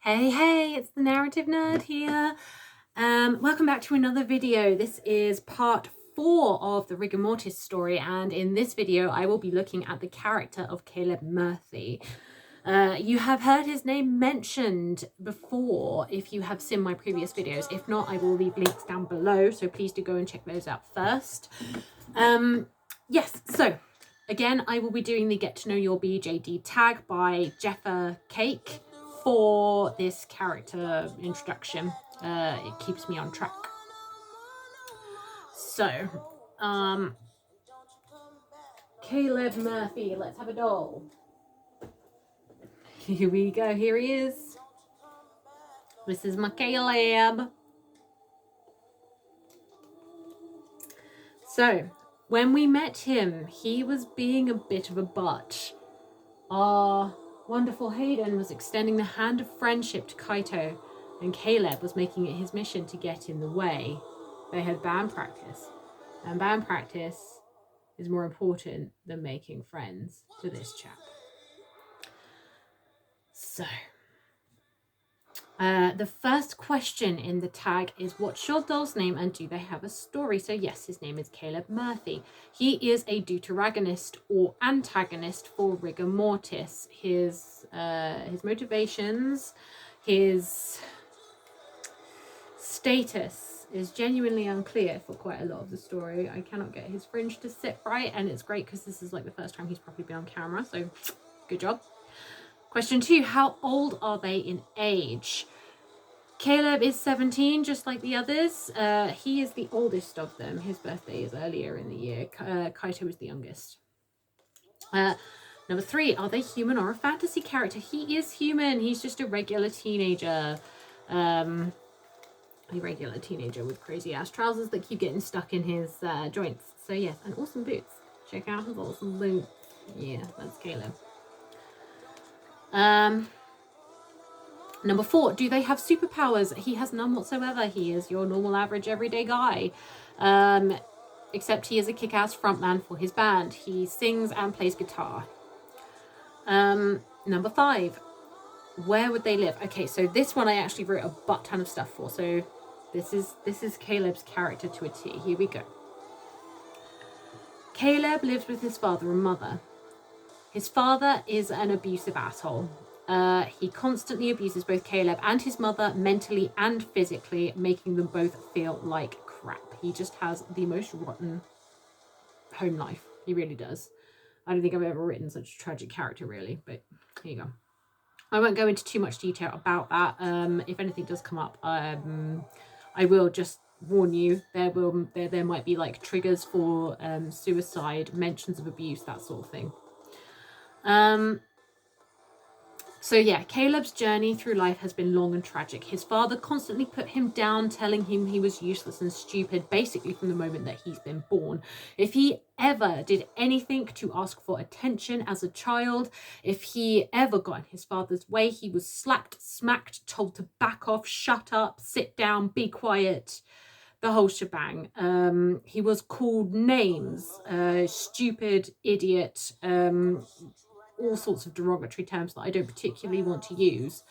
Hey, it's the Narrative Nerd here. Welcome back to another video. This is part 4 of the Rigor Mortis story, and in this video I will be looking at the character of Caleb Murphy. You have heard his name mentioned before if you have seen my previous videos. If not, I will leave links down below, so please do go and check those out first. Yes, so again, I will be doing the Get to Know Your BJD tag by Jeffa Cake for this character introduction. It keeps me on track. So, Caleb Murphy, let's have a doll. Here we go, here he is. This is my Caleb. So, when we met him, he was being a bit of a butt. Our wonderful Hayden was extending the hand of friendship to Kaito, and Caleb was making it his mission to get in the way. They had band practice, and band practice is more important than making friends to this chap. So, the first question in the tag is, what's your doll's name and do they have a story? So yes, his name is Caleb Murphy. He is a deuteragonist or antagonist for Rigor Mortis. His motivations, his status is genuinely unclear for quite a lot of the story. I cannot get his fringe to sit right, and it's great because this is like the first time he's probably been on camera, so good job. Question 2, how old are they in age? Caleb is 17, just like the others. He is the oldest of them. His birthday is earlier in the year. Kaito is the youngest. Number 3, are they human or a fantasy character? He is human. He's just a regular teenager. A regular teenager with crazy ass trousers that keep getting stuck in his joints. So yes, and awesome boots. Check out his awesome boots. Yeah, that's Caleb. Number 4, do they have superpowers? He has none whatsoever. He is your normal, average, everyday guy. Except he is a kick-ass frontman for his band. He sings and plays guitar. Number 5, where would they live? Okay, so this one I actually wrote a butt ton of stuff for. So this is Caleb's character to a T. Here we go. Caleb lives with his father and mother. His father is an abusive asshole. He constantly abuses both Caleb and his mother mentally and physically, making them both feel like crap. He just has the most rotten home life. He really does. I don't think I've ever written such a tragic character, really, but here you go. I won't go into too much detail about that. If anything does come up, I will just warn you. There might be like triggers for suicide, mentions of abuse, that sort of thing. So yeah, Caleb's journey through life has been long and tragic. His father constantly put him down, telling him he was useless and stupid, basically from the moment that he's been born. If he ever did anything to ask for attention as a child, if he ever got in his father's way, he was slapped, smacked, told to back off, shut up, sit down, be quiet, the whole shebang. He was called names, stupid, idiot, all sorts of derogatory terms that I don't particularly want to use.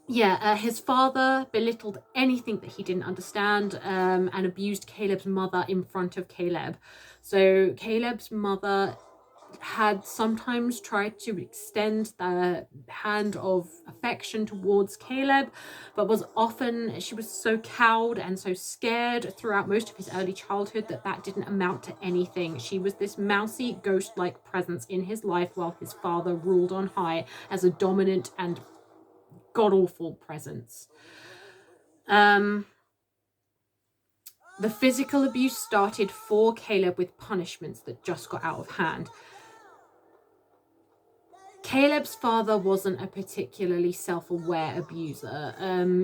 His father belittled anything that he didn't understand, and abused Caleb's mother in front of Caleb. So Caleb's mother had sometimes tried to extend the hand of affection towards Caleb, but she was so cowed and so scared throughout most of his early childhood that didn't amount to anything. She was this mousy, ghost-like presence in his life while his father ruled on high as a dominant and god-awful presence. The physical abuse started for Caleb with punishments that just got out of hand. Caleb's father wasn't a particularly self-aware abuser.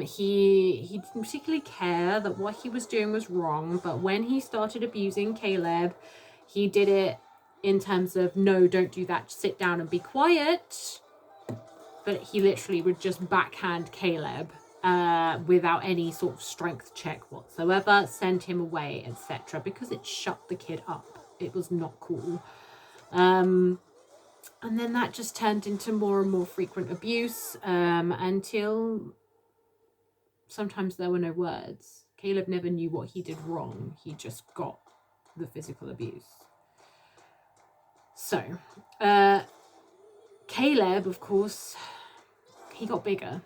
He didn't particularly care that what he was doing was wrong, but when he started abusing Caleb, he did it in terms of, no, don't do that, sit down and be quiet. But he literally would just backhand Caleb without any sort of strength check whatsoever, send him away, etc., because it shut the kid up. It was not cool. And then that just turned into more and more frequent abuse, until sometimes there were no words. Caleb never knew what he did wrong. He just got the physical abuse. So, Caleb, of course, he got bigger.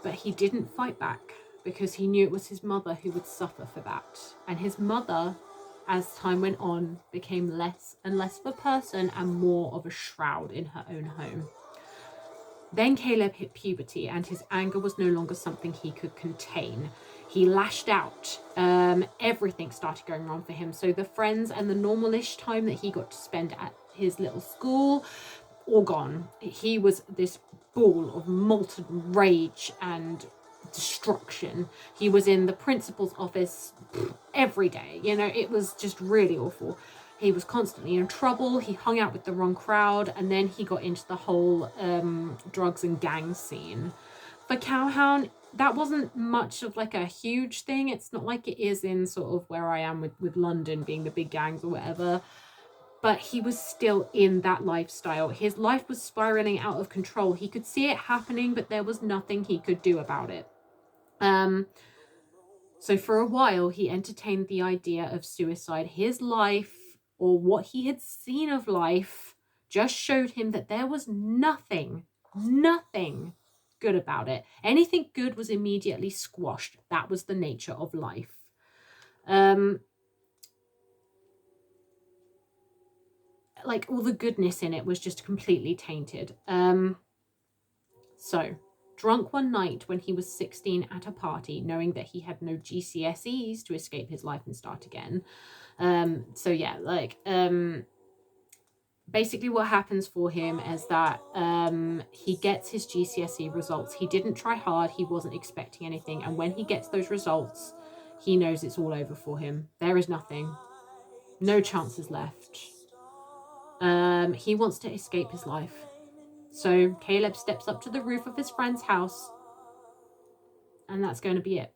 But he didn't fight back because he knew it was his mother who would suffer for that. And his mother, as time went on, became less and less of a person and more of a shroud in her own home. Then Caleb hit puberty and his anger was no longer something he could contain. He lashed out. Everything started going wrong for him. So the friends and the normal-ish time that he got to spend at his little school, all gone. He was this ball of molten rage and destruction. He was in the principal's office every day. You know, it was just really awful. He was constantly in trouble. He hung out with the wrong crowd. And then he got into the whole drugs and gang scene. For Cowhound, that wasn't much of like a huge thing. It's not like it is in sort of where I am with London being the big gangs or whatever. But he was still in that lifestyle. His life was spiraling out of control. He could see it happening, but there was nothing he could do about it. So for a while, he entertained the idea of suicide. His life, or what he had seen of life, just showed him that there was nothing good about it. Anything good was immediately squashed. That was the nature of life. Like all the goodness in it was just completely tainted. So, drunk one night when he was 16 at a party, knowing that he had no GCSEs to escape his life and start again. So yeah, like, basically what happens for him is that he gets his GCSE results. He didn't try hard. He wasn't expecting anything. And when he gets those results, he knows it's all over for him. There is nothing. No chances left. He wants to escape his life. So Caleb steps up to the roof of his friend's house, and that's going to be it.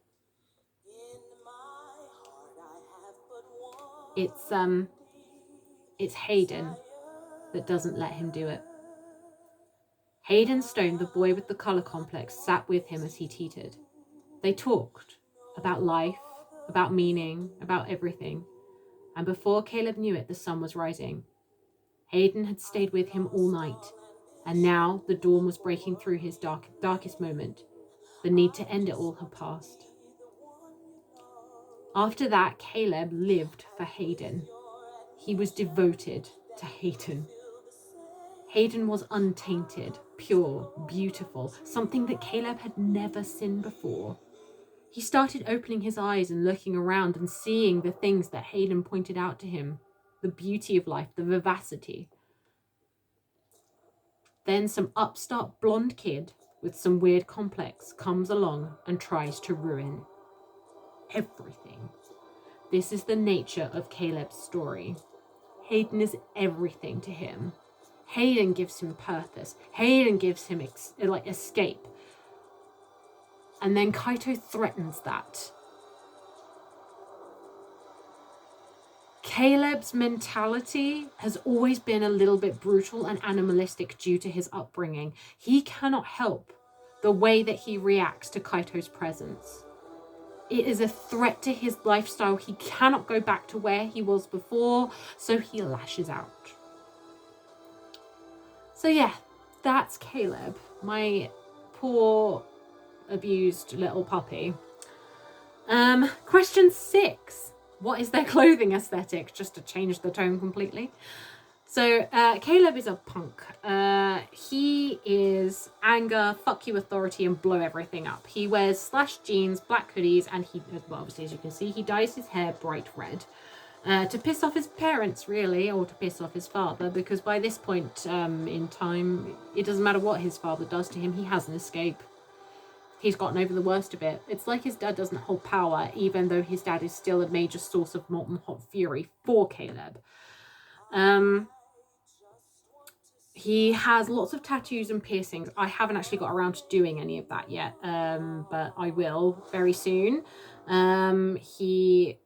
It's Hayden that doesn't let him do it. Hayden Stone, the boy with the colour complex, sat with him as he teetered. They talked about life, about meaning, about everything. And before Caleb knew it, the sun was rising. Hayden had stayed with him all night, and now the dawn was breaking through his darkest moment. The need to end it all had passed. After that, Caleb lived for Hayden. He was devoted to Hayden. Hayden was untainted, pure, beautiful, something that Caleb had never seen before. He started opening his eyes and looking around and seeing the things that Hayden pointed out to him, the beauty of life, the vivacity. Then some upstart blonde kid with some weird complex comes along and tries to ruin everything. This is the nature of Caleb's story. Hayden is everything to him. Hayden gives him purpose. Hayden gives him escape. And then Kaito threatens that. Caleb's mentality has always been a little bit brutal and animalistic due to his upbringing. He cannot help the way that he reacts to Kaito's presence. It is a threat to his lifestyle. He cannot go back to where he was before, so he lashes out. So yeah, that's Caleb, my poor abused little puppy. Question 6. What is their clothing aesthetic? Just to change the tone completely. So Caleb is a punk. He is anger, fuck you authority, and blow everything up. He wears slashed jeans, black hoodies, and obviously, as you can see, he dyes his hair bright red. To piss off his parents, really, or to piss off his father, because by this point in time, it doesn't matter what his father does to him, he has an escape. He's gotten over the worst of it. It's like his dad doesn't hold power, even though his dad is still a major source of molten hot fury for Caleb. He has lots of tattoos and piercings. I haven't actually got around to doing any of that yet, but I will very soon. He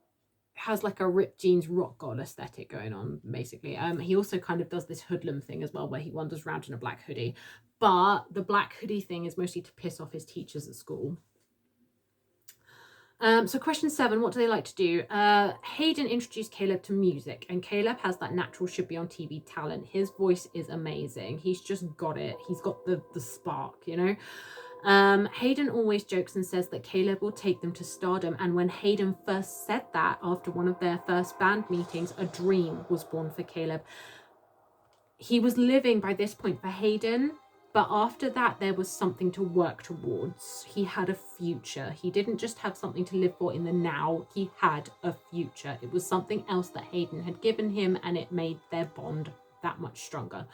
has like a ripped jeans rock god aesthetic going on, basically. He also kind of does this hoodlum thing as well, where he wanders around in a black hoodie, but the black hoodie thing is mostly to piss off his teachers at school. So question 7, what do they like to do? Hayden introduced Caleb to music, and Caleb has that natural should be on TV talent. His voice is amazing. He's just got it. He's got the spark, you know. Hayden always jokes and says that Caleb will take them to stardom, and when Hayden first said that after one of their first band meetings, a dream was born for Caleb. He was living by this point for Hayden, but after that there was something to work towards. He had a future. He didn't just have something to live for in the now, he had a future. It was something else that Hayden had given him, and it made their bond that much stronger.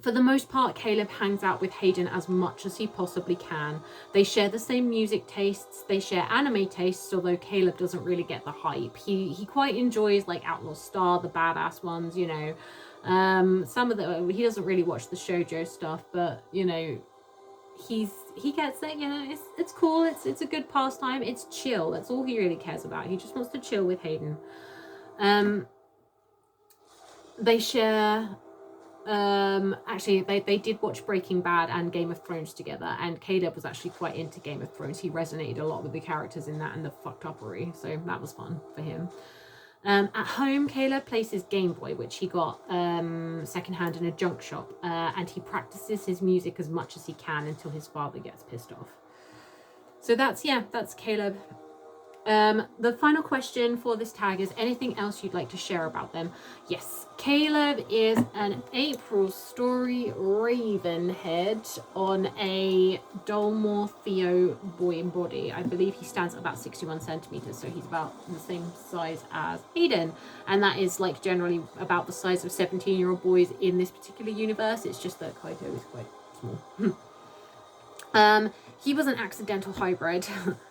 For the most part, Caleb hangs out with Hayden as much as he possibly can. They share the same music tastes, they share anime tastes, although Caleb doesn't really get the hype. He quite enjoys like Outlaw Star, the badass ones, you know. Some of the, he doesn't really watch the shoujo stuff, but you know, he gets it, you know. It's cool, it's a good pastime, it's chill, that's all he really cares about. He just wants to chill with Hayden. They share actually they did watch Breaking Bad and Game of Thrones together, and Caleb was actually quite into Game of Thrones. He resonated a lot with the characters in that and the fucked uppery, so that was fun for him. At home, Caleb plays his Game Boy, which he got secondhand in a junk shop, and he practices his music as much as he can until his father gets pissed off. So that's Caleb. The final question for this tag is anything else you'd like to share about them? Yes, Caleb is an April Story Ravenhead on a Dolmore Theo boy body. I believe he stands at about 61 centimeters, so he's about the same size as Hayden, and that is like generally about the size of 17-year-old boys in this particular universe. It's just that Kaito is quite small. He was an accidental hybrid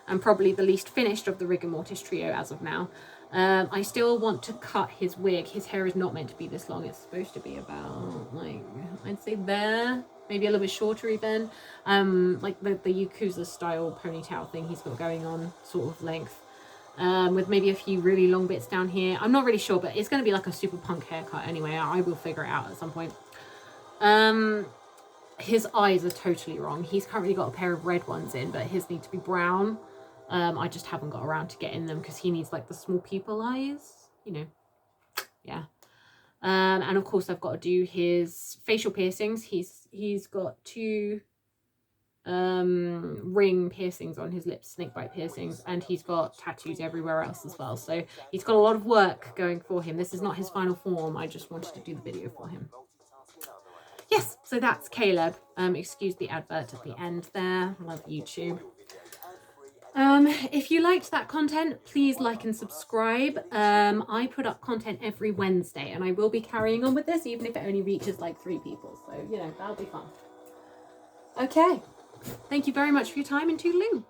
and probably the least finished of the Rigor Mortis trio as of now. I still want to cut his wig. His hair is not meant to be this long. It's supposed to be about, like, I'd say there, maybe a little bit shorter even. Like the Yakuza style ponytail thing he's got going on, sort of length. With maybe a few really long bits down here. I'm not really sure, but it's going to be like a super punk haircut anyway. I will figure it out at some point. His eyes are totally wrong. He's currently got a pair of red ones in, but his need to be brown. I just haven't got around to getting them because he needs like the small pupil eyes, you know. Yeah. And of course I've got to do his facial piercings. He's got 2 ring piercings on his lips, snakebite piercings, and he's got tattoos everywhere else as well. So he's got a lot of work going for him. This is not his final form. I just wanted to do the video for him. Yes, so that's Caleb. Excuse the advert at the end there. Love YouTube. If you liked that content, please like and subscribe. I put up content every Wednesday, and I will be carrying on with this, even if it only reaches like 3 people. So, you know, that'll be fun. Okay. Thank you very much for your time, and toodaloo.